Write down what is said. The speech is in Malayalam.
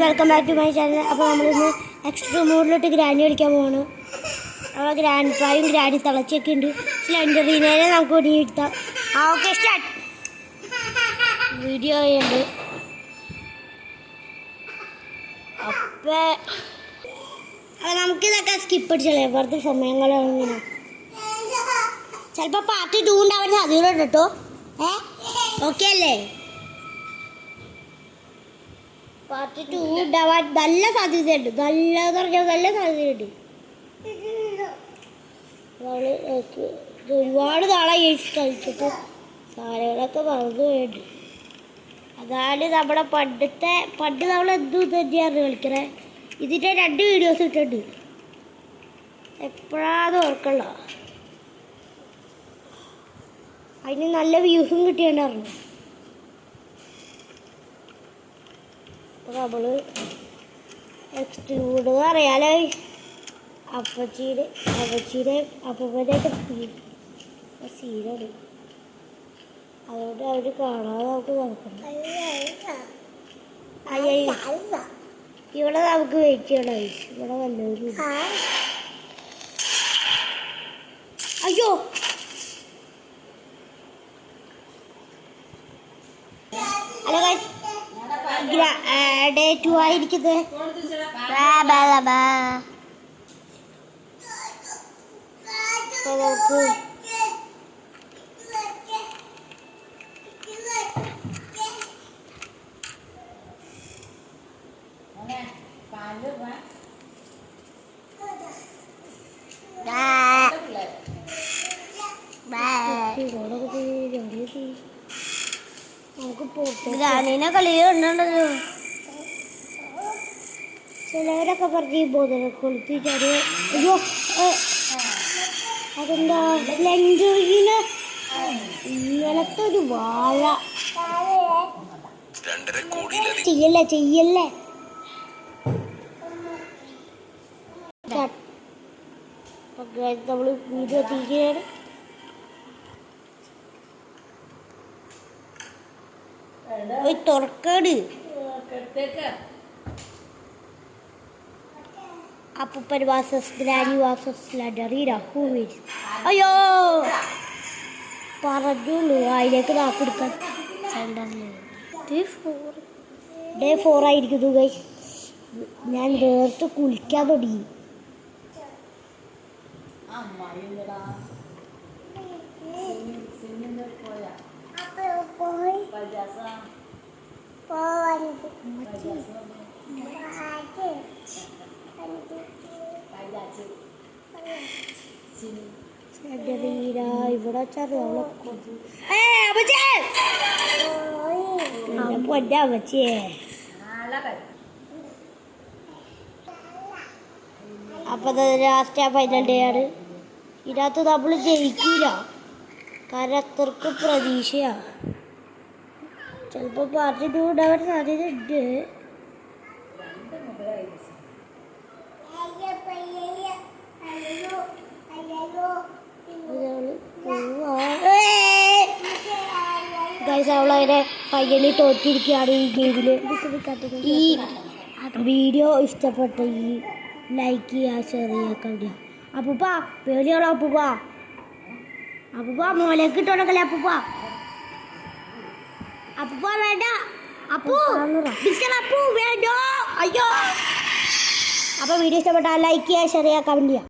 Welcome back to my channel. അപ്പോൾ നമ്മളിന്ന് എക്സ്ട്രാ മോഡിലോട്ട് ഗ്രാനി കളിക്കാൻ പോവാണ്. അപ്പോൾ ഗ്രാൻഡ് പായും ഗ്രാനി തിളച്ചൊക്കെ ഉണ്ട്. സ്ലെൻഡറിനെ നമുക്ക് ഒതുങ്ങി എടുത്താം. Okay start. വീഡിയോ ഉണ്ട്. അപ്പോൾ നമുക്കിതൊക്കെ സ്കിപ്പ് അടിച്ചല്ലേ, വെറുതെ സമയങ്ങളാണ് ഇങ്ങനെ. ചിലപ്പോൾ പാർട്ടി 2 ഉണ്ടാവാൻ സാധ്യതയുണ്ട് കേട്ടോ. ഓക്കെ അല്ലേ? പാർട്ട് 2 ഉണ്ടാവാൻ നല്ല സാധ്യതയുണ്ട്. നല്ലതെന്ന് പറഞ്ഞാൽ നല്ല സാധ്യതയുണ്ട്. ഒരുപാട് നാളായി കളിച്ചിട്ട് സാധനങ്ങളൊക്കെ മറന്നു പോയിട്ടുണ്ട്. അതാണ് നമ്മുടെ പണ്ട് നമ്മൾ എന്തും തന്നെയാണ് കളിക്കണേ. ഇതിൻ്റെ 2 വീഡിയോസ് ഇട്ടിട്ടുണ്ട്. എപ്പോഴാന്ന് ഓർക്കണ്ട. അതിന് നല്ല വ്യൂസും കിട്ടിയിട്ടുണ്ടായിരുന്നു. അപ്പോൾ നമ്മൾ എക്സ്ട്രൂഡ് അറിയാലോ, അപ്പച്ചീടെ അപ്പൂപ്പൻ്റെയൊക്കെ സീനാണ്. അതുകൊണ്ട് അവർ കാണാതെ നമുക്ക് നോക്കണം. ഇവിടെ നമുക്ക് വെയിറ്റ് ചെയ്യണം. ഇവിടെ വല്ലവരും അയ്യോ ഹലോ ഡേ 2 ആയിരിക്കുന്നത്. നമുക്ക് ഗ്രാനീനെ കളി കണ്ടല്ലോ. ചിലവരൊക്കെ പറഞ്ഞ് ബോധന കൊളുത്തി ചാടി. അയ്യോ അതെന്താ ലഞ്ചിന് ഇങ്ങനത്തെ ഒരു വാഴ. ചെയ്യല്ലേ നമ്മള് വീഡിയോ തിരികെയാണ്. തുറക്കാട് അപ്പൂപ്പൻ വാസസ് ഗ്രാനി വാസസ് സ്ലെൻഡറിന. അയ്യോ പറഞ്ഞുള്ളൂ അതിലേക്ക് നാക്കെടുക്കാൻ. ഡേ 4 ആയിരിക്കുന്നു ഗൈസ്. ഞാൻ നേരത്തെ കുളിക്കാൻ തുടങ്ങി. ഇവിടെ പൊന്നമ്മച്ചിയെ അപ്പൊ ലാസ്റ്റ് ഫൈനൽ ഡേ ആണ്. ഇതിനകത്ത് നമ്മൾ ജയിക്കില്ല, കാരണം അത്രക്ക് പ്രതീക്ഷയാ. ചിലപ്പോൾ പാർട്ടി 2 ഉണ്ടാവാൻ സാധ്യതയുണ്ട്. അവളതിനെ ഫൈനലി തോറ്റിരിക്കുകയാണ് ഈ ഗെയിമിൽ. ഈ വീഡിയോ ഇഷ്ടപ്പെട്ട ഈ ലൈക്ക് ചെയ്യുക, ഷെയർ ചെയ്യുക, കണ്ടില്ല. അപ്പൂപ്പ പേടിയാണോ? അപ്പൂപ്പ മോലേക്ക് ഇട്ടോടക്കല്ലേ? അപ്പൂപ്പ വേണ്ട. അപ്പൂ വേണ്ടോ? അയ്യോ. അപ്പോൾ വീഡിയോ ഇഷ്ടപ്പെട്ടാൽ ലൈക്ക് ചെയ്യുക, ഷെയർ ചെയ്യുക, കമൻറ്റ് ചെയ്യുക.